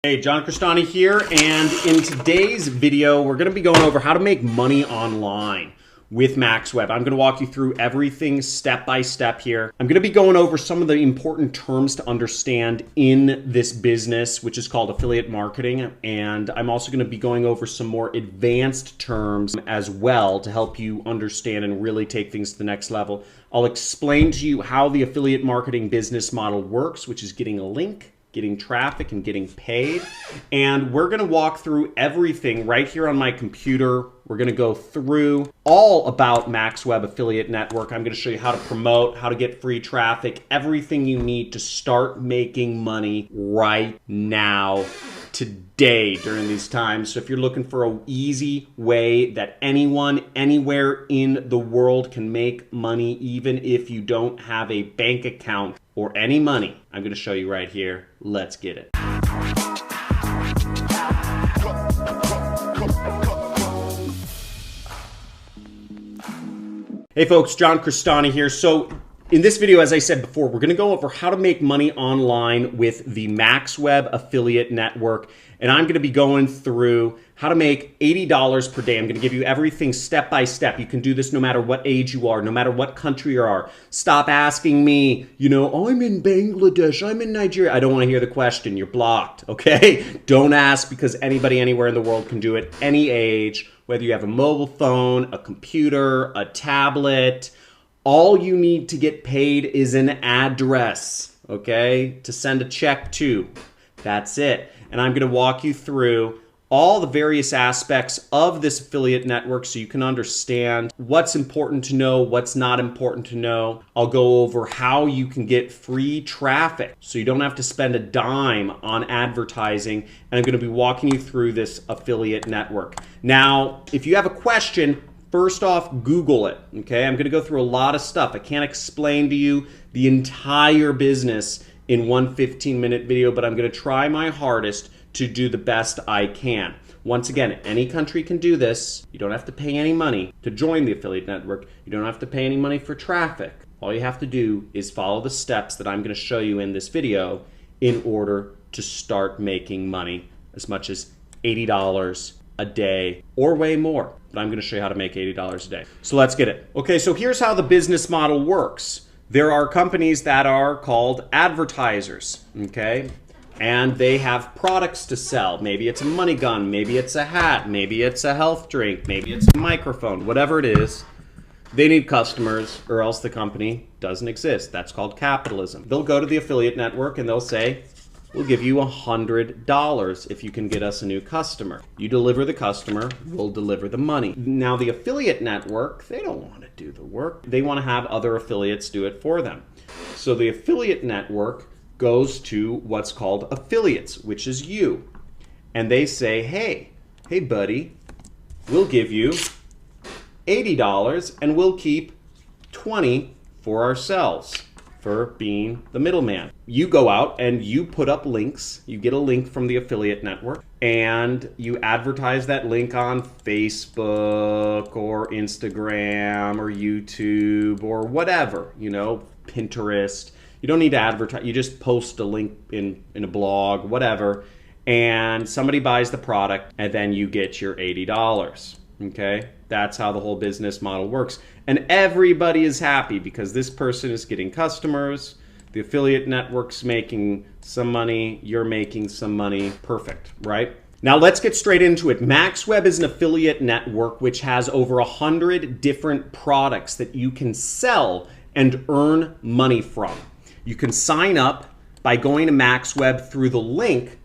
Hey, John Cristani here, and in today's video, we're going to be going over how to make money online with Maxweb. I'm going to walk you through everything step by step here. I'm going to be going over some of the important terms to understand in this business, which is called affiliate marketing, and I'm also going to be going over some more advanced terms as well to help you understand and really take things to the next level. I'll explain to you how the affiliate marketing business model works, which is getting a link, getting traffic, and getting paid. And we're gonna walk through everything right here on my computer. We're gonna go through all about Maxweb Affiliate Network. I'm gonna show you how to promote, how to get free traffic, everything you need to start making money right now, today, during these times. So if you're looking for an easy way that anyone, anywhere in the world can make money, even if you don't have a bank account or any money, I'm going to show you right here. Let's get it. Hey folks, John Cristani here. So in this video, as I said before, we're going to go over how to make money online with the Maxweb Affiliate Network. And I'm going to be going through how to make $80 per day. I'm going to give you everything step by step. You can do this no matter what age you are, no matter what country you are. Stop asking me, I'm in Bangladesh, I'm in Nigeria. I don't want to hear the question. You're blocked, okay? Don't ask, because anybody anywhere in the world can do it, any age, whether you have a mobile phone, a computer, a tablet. All you need to get paid is an address, okay, to send a check to. That's it. And I'm going to walk you through all the various aspects of this affiliate network so you can understand what's important to know, what's not important to know. I'll go over how you can get free traffic so you don't have to spend a dime on advertising. And I'm going to be walking you through this affiliate network. Now, if you have a question, first off, Google it, okay? I'm going to go through a lot of stuff. I can't explain to you the entire business in one 15-minute video, but I'm going to try my hardest to do the best I can. Once again, any country can do this. You don't have to pay any money to join the affiliate network. You don't have to pay any money for traffic. All you have to do is follow the steps that I'm going to show you in this video in order to start making money, as much as $80 a day or way more. But I'm going to show you how to make $80 a day. So let's get it. Okay, so here's how the business model works. There are companies that are called advertisers, okay? And they have products to sell. Maybe it's a money gun, maybe it's a hat, maybe it's a health drink, maybe it's a microphone, whatever it is. They need customers or else the company doesn't exist. That's called capitalism. They'll go to the affiliate network and they'll say, we'll give you $100 if you can get us a new customer. You deliver the customer, we'll deliver the money. Now the affiliate network, they don't want to do the work. They want to have other affiliates do it for them. So the affiliate network goes to what's called affiliates, which is you. And they say, hey buddy, we'll give you $80 and we'll keep $20 for ourselves, for being the middleman. You go out and you put up links. You get a link from the affiliate network and you advertise that link on Facebook or Instagram or YouTube or whatever, Pinterest. You don't need to advertise. You just post a link in a blog, whatever, and somebody buys the product and then you get your $80. Okay? That's how the whole business model works. And everybody is happy because this person is getting customers, the affiliate network's making some money, you're making some money. Perfect, right? Now let's get straight into it. Maxweb is an affiliate network which has over 100 different products that you can sell and earn money from. You can sign up by going to Maxweb through the link,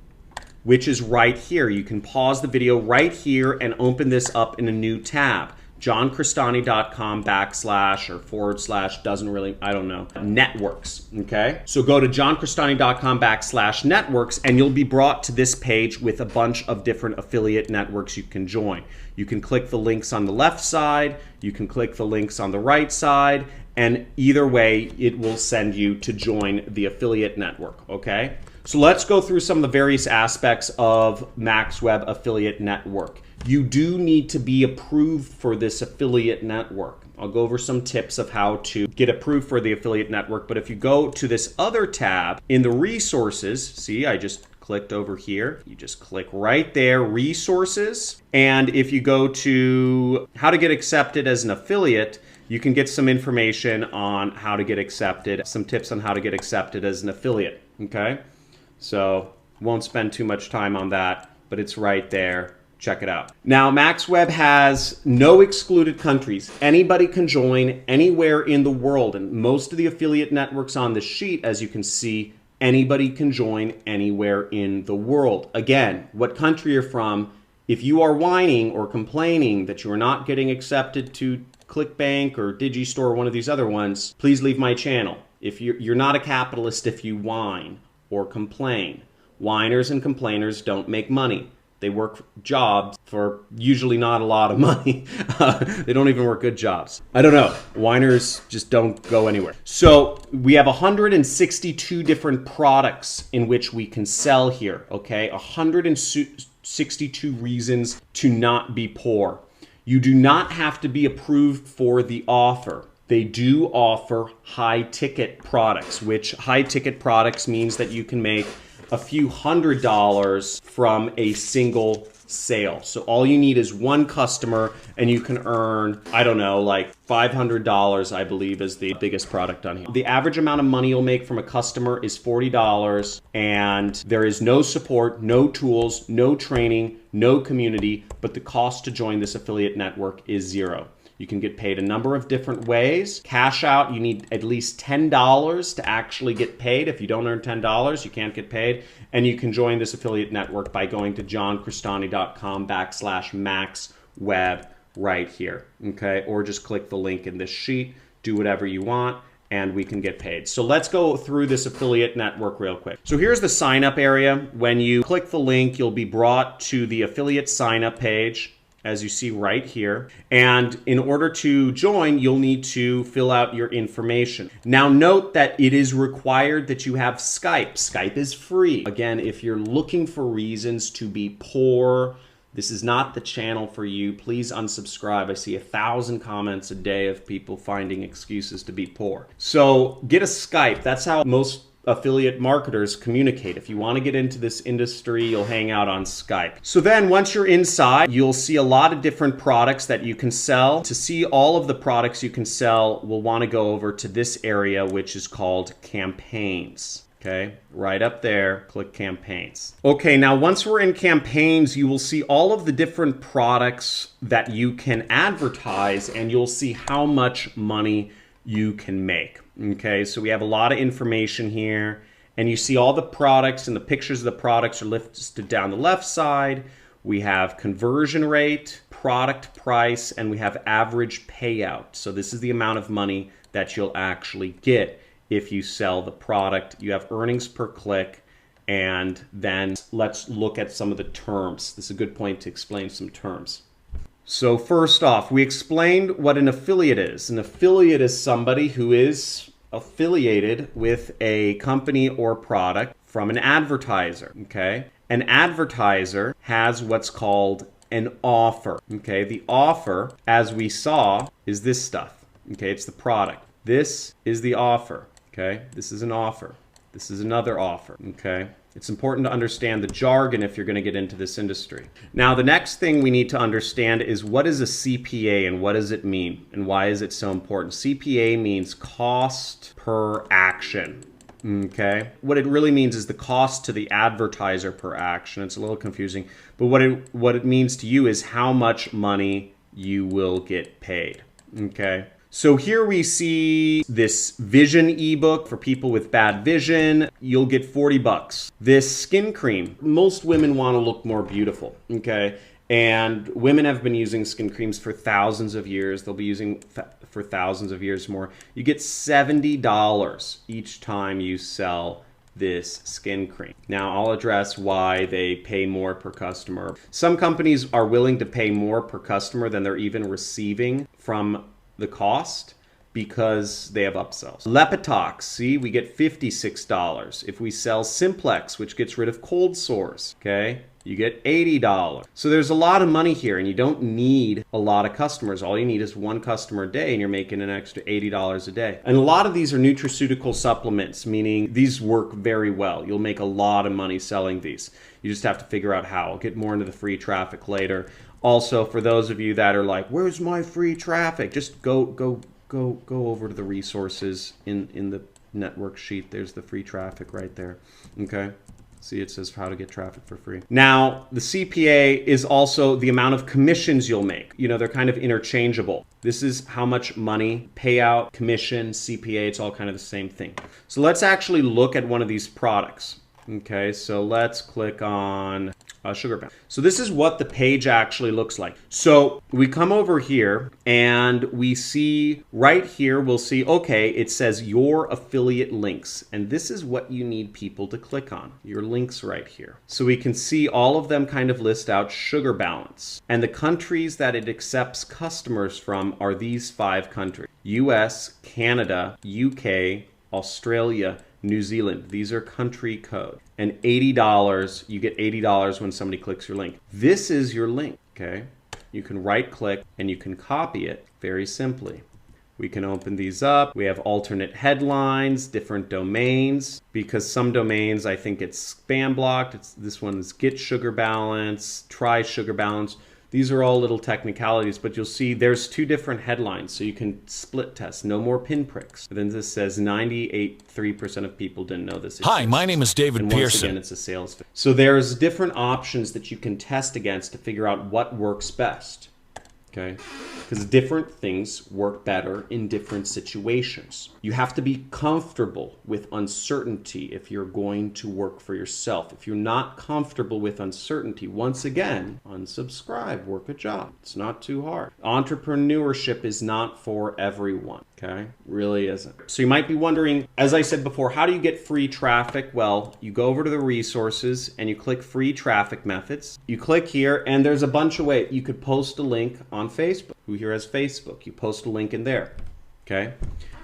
which is right here. You can pause the video right here and open this up in a new tab. johncristani.com / doesn't really, I don't know, networks, okay? So go to johncristani.com / networks and you'll be brought to this page with a bunch of different affiliate networks you can join. You can click the links on the left side, you can click the links on the right side, and either way, it will send you to join the affiliate network, okay? So let's go through some of the various aspects of Maxweb Affiliate Network. You do need to be approved for this affiliate network. I'll go over some tips of how to get approved for the affiliate network, but if you go to this other tab in the resources, see, I just clicked over here. You just click right there, resources. And if you go to how to get accepted as an affiliate, you can get some information on how to get accepted, some tips on how to get accepted as an affiliate, okay? So won't spend too much time on that, but it's right there. Check it out. Now, Maxweb has no excluded countries. Anybody can join anywhere in the world, and most of the affiliate networks on this sheet, as you can see, anybody can join anywhere in the world. Again, what country you're from, if you are whining or complaining that you are not getting accepted to ClickBank or Digistore or one of these other ones, please leave my channel. If you're not a capitalist if you whine or complain. Whiners and complainers don't make money. They work jobs for usually not a lot of money. They don't even work good jobs. I don't know. Whiners just don't go anywhere. So we have 162 different products in which we can sell here, okay? 162 reasons to not be poor. You do not have to be approved for the offer. They do offer high-ticket products, which high-ticket products means that you can make a few $100s from a single sale. So all you need is one customer and you can earn, I don't know, like $500, I believe is the biggest product on here. The average amount of money you'll make from a customer is $40, and there is no support, no tools, no training, no community, but the cost to join this affiliate network is $0. You can get paid a number of different ways. Cash out, you need at least $10 to actually get paid. If you don't earn $10, you can't get paid. And you can join this affiliate network by going to johncristani.com/maxweb right here, okay? Or just click the link in this sheet, do whatever you want, and we can get paid. So let's go through this affiliate network real quick. So here's the sign up area. When you click the link, you'll be brought to the affiliate sign up page, as you see right here. And in order to join, you'll need to fill out your information. Now note that it is required that you have Skype. Skype is free. Again, if you're looking for reasons to be poor, this is not the channel for you. Please unsubscribe. I see 1,000 comments a day of people finding excuses to be poor. So get a Skype. That's how most affiliate marketers communicate. If you want to get into this industry, you'll hang out on Skype. So then once you're inside, you'll see a lot of different products that you can sell. To see all of the products you can sell, we'll want to go over to this area, which is called campaigns. Okay, right up there, click campaigns. Okay, now once we're in campaigns, you will see all of the different products that you can advertise, and you'll see how much money you can make. Okay, so we have a lot of information here, and you see all the products, and the pictures of the products are listed down the left side. We have conversion rate, product price, and we have average payout. So this is the amount of money that you'll actually get if you sell the product. You have earnings per click, and then let's look at some of the terms. This is a good point to explain some terms. So first off, we explained what an affiliate is. An affiliate is somebody who is affiliated with a company or product from an advertiser, okay? An advertiser has what's called an offer, okay? The offer, as we saw, is this stuff, okay? It's the product. This is the offer, okay? This is an offer. This is another offer, okay? It's important to understand the jargon if you're going to get into this industry. Now, the next thing we need to understand is what is a CPA and what does it mean and why is it so important? CPA means cost per action, okay? What it really means is the cost to the advertiser per action. It's a little confusing, but what it means to you is how much money you will get paid, okay? So here we see this vision ebook for people with bad vision. You'll get 40 bucks. This skin cream, most women want to look more beautiful, okay? And women have been using skin creams for thousands of years. They'll be using for thousands of years more. You get $70 each time you sell this skin cream. Now I'll address why they pay more per customer. Some companies are willing to pay more per customer than they're even receiving from the cost. because they have upsells. Lepitox, see, we get $56. If we sell Simplex, which gets rid of cold sores, okay, you get $80. So there's a lot of money here, and you don't need a lot of customers. All you need is one customer a day, and you're making an extra $80 a day. And a lot of these are nutraceutical supplements, meaning these work very well. You'll make a lot of money selling these. You just have to figure out how. I'll get more into the free traffic later. Also, for those of you that are like, where's my free traffic? Just go over to the resources in the network sheet. There's the free traffic right there. Okay. See, it says how to get traffic for free. Now, the CPA is also the amount of commissions you'll make. You know, they're kind of interchangeable. This is how much money, payout, commission, CPA, it's all kind of the same thing. So let's actually look at one of these products. Okay, so let's click on Sugar Bound. So this is what the page actually looks like. So we come over here and we see right here, we'll see, okay, it says your affiliate links. And this is what you need people to click on, your links right here. So we can see all of them kind of list out sugar balance. And the countries that it accepts customers from are these 5 countries: US, Canada, UK, Australia, New Zealand. These are country code. And $80, you get $80 when somebody clicks your link. This is your link, okay? You can right click and you can copy it very simply. We can open these up. We have alternate headlines, different domains, because some domains, I think it's spam blocked. This one is Get Sugar Balance, Try Sugar Balance. These are all little technicalities, but you'll see there's 2 different headlines, so you can split test. No more pinpricks. And then this says 98.3% of people didn't know this exists. Hi, my name is David and Pearson. Once again, it's a sales fit. So there's different options that you can test against to figure out what works best. Okay, because different things work better in different situations. You have to be comfortable with uncertainty if you're going to work for yourself. If you're not comfortable with uncertainty, once again, unsubscribe, work a job. It's not too hard. Entrepreneurship is not for everyone, okay? Really isn't. So you might be wondering, as I said before, how do you get free traffic? Well, you go over to the resources and you click free traffic methods. You click here and there's a bunch of ways. You could post a link on Facebook. Who here has Facebook? You post a link in there, okay?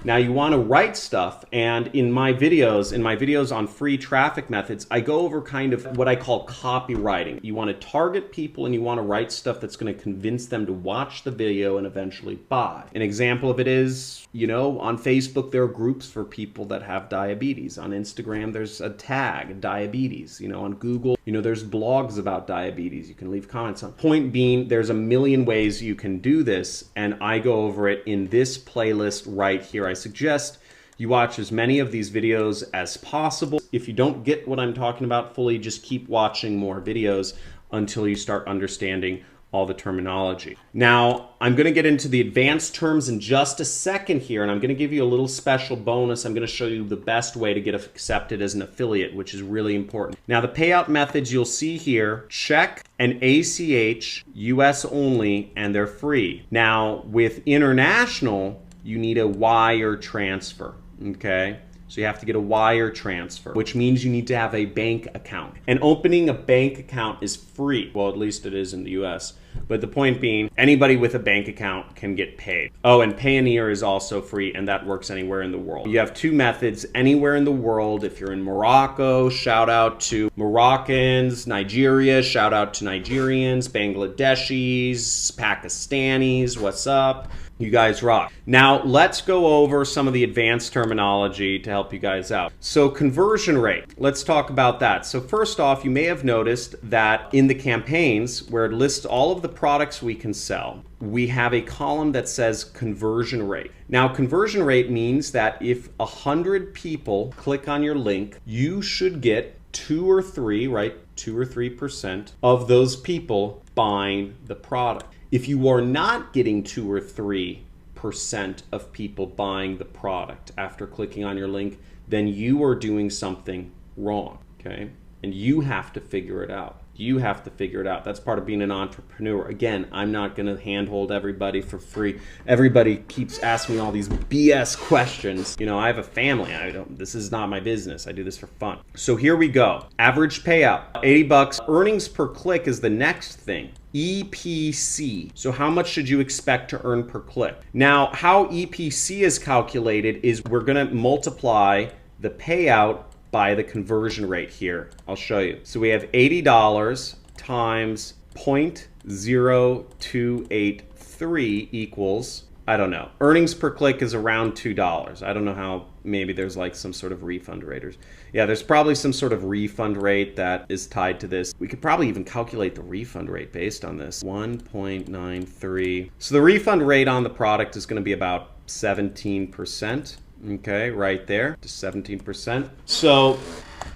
Now you want to write stuff, and in my videos on free traffic methods, I go over kind of what I call copywriting. You want to target people and you want to write stuff that's going to convince them to watch the video and eventually buy. An example of it is, you know, on Facebook there are groups for people that have diabetes. On Instagram there's a tag, diabetes. You know, on Google, you know, there's blogs about diabetes. You can leave comments on. Point being, there's a million ways you can do this, and I go over it in this playlist right here. I suggest you watch as many of these videos as possible. If you don't get what I'm talking about fully, just keep watching more videos until you start understanding all the terminology. Now, I'm going to get into the advanced terms in just a second here, and I'm going to give you a little special bonus. I'm going to show you the best way to get accepted as an affiliate, which is really important. Now, the payout methods you'll see here, check and ACH, US only, and they're free. Now, with international, you need a wire transfer, okay? So you have to get a wire transfer, which means you need to have a bank account. And opening a bank account is free. Well, at least it is in the US. But the point being, anybody with a bank account can get paid. Oh, and Payoneer is also free, and that works anywhere in the world. You have 2 methods, anywhere in the world. If you're in Morocco, shout out to Moroccans. Nigeria, shout out to Nigerians. Bangladeshis, Pakistanis, what's up? You guys rock. Now, let's go over some of the advanced terminology to help you guys out. So conversion rate, let's talk about that. So first off, you may have noticed that in the campaigns where it lists all of the products we can sell, we have a column that says conversion rate. Now, conversion rate means that if 100 people click on your link, you should get 2 or 3, right? 2 or 3% of those people buying the product. If you are not getting 2 or 3% of people buying the product after clicking on your link, then you are doing something wrong, okay? And you have to figure it out. You have to figure it out. That's part of being an entrepreneur. Again, I'm not going to handhold everybody for free. Everybody keeps asking me all these BS questions. You know, I have a family. This is not my business. I do this for fun. So here we go. Average payout, $80. Earnings per click is the next thing. EPC. So how much should you expect to earn per click? Now, how EPC is calculated is we're going to multiply the payout by the conversion rate here. I'll show you. So we have $80 times 0.0283 equals, I don't know. Earnings per click is around $2. I don't know how, maybe there's like some sort of refund rate. Yeah, there's probably some sort of refund rate that is tied to this. We could probably even calculate the refund rate based on this. 1.93. So the refund rate on the product is going to be about 17%. Okay, right there, just 17%. So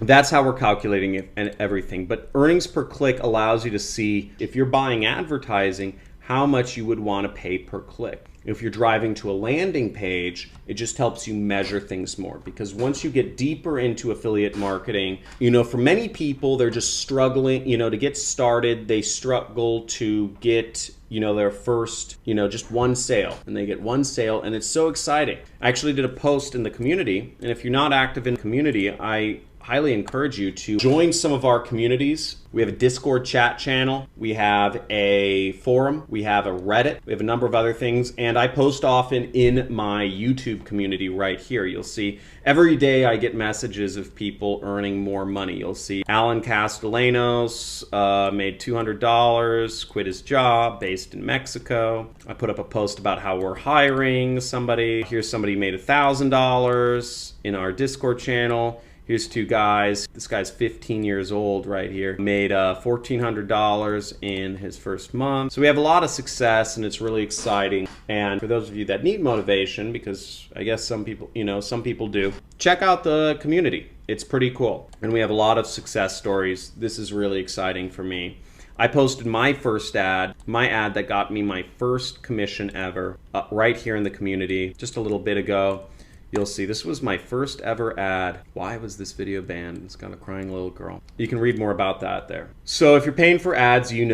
that's how we're calculating it and everything. But earnings per click allows you to see, if you're buying advertising, how much you would want to pay per click. If you're driving to a landing page, it just helps you measure things more, because once you get deeper into affiliate marketing, for many people, they're just struggling, to get started. They struggle to get, their first, just one sale, and they get one sale, and it's so exciting. I actually did a post in the community, and if you're not active in the community, I highly encourage you to join some of our communities. We have a Discord chat channel, we have a forum, we have a Reddit, we have a number of other things, and I post often in my YouTube community right here. You'll see every day I get messages of people earning more money. You'll see Alan Castellanos made $200, quit his job, based in Mexico. I put up a post about how we're hiring somebody. Here's somebody who made $1,000 in our Discord channel. Here's two guys. This guy's 15 years old right here. Made $1,400 in his first month. So we have a lot of success, and it's really exciting. And for those of you that need motivation, because I guess some people, some people do, check out the community. It's pretty cool. And we have a lot of success stories. This is really exciting for me. I posted my first ad, my ad that got me my first commission ever, right here in the community just a little bit ago. You'll see this was my first ever ad. Why was this video banned? It's got a crying little girl. You can read more about that there. So if you're paying for ads, you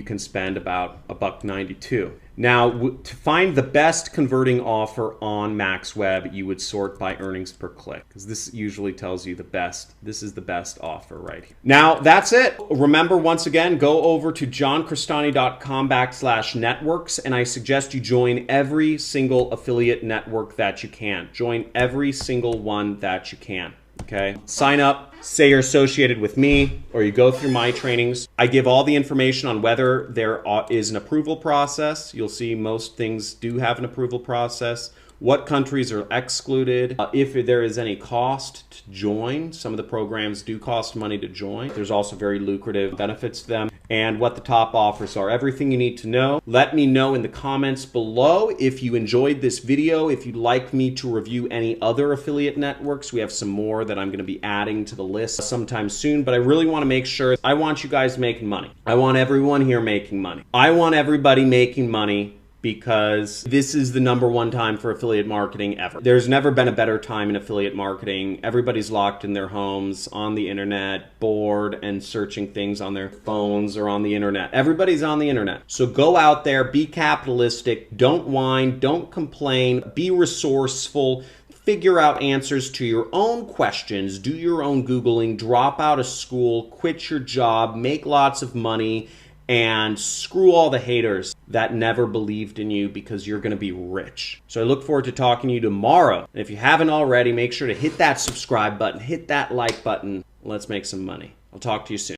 can spend about $1.92. Now, to find the best converting offer on Maxweb, you would sort by earnings per click, because this usually tells you the best. This is the best offer right here. Now, that's it. Remember, once again, go over to johncristani.com/networks, and I suggest you join every single affiliate network that you can. Join every single one that you can. Okay, sign up, say you're associated with me, or you go through my trainings. I give all the information on whether there is an approval process. You'll see most things do have an approval process. What countries are excluded, if there is any cost to join. Some of the programs do cost money to join. There's also very lucrative benefits to them, and what the top offers are. Everything you need to know. Let me know in the comments below if you enjoyed this video, if you'd like me to review any other affiliate networks. We have some more that I'm going to be adding to the list sometime soon, but I really want to make sure, I want you guys making money. I want everyone here making money. I want everybody making money, because this is the #1 time for affiliate marketing ever. There's never been a better time in affiliate marketing. Everybody's locked in their homes, on the internet, bored, and searching things on their phones or on the internet. Everybody's on the internet. So go out there, be capitalistic, don't whine, don't complain, be resourceful, figure out answers to your own questions, do your own Googling, drop out of school, quit your job, make lots of money, and screw all the haters that never believed in you, because you're going to be rich. So I look forward to talking to you tomorrow. And if you haven't already, make sure to hit that subscribe button, hit that like button. Let's make some money. I'll talk to you soon.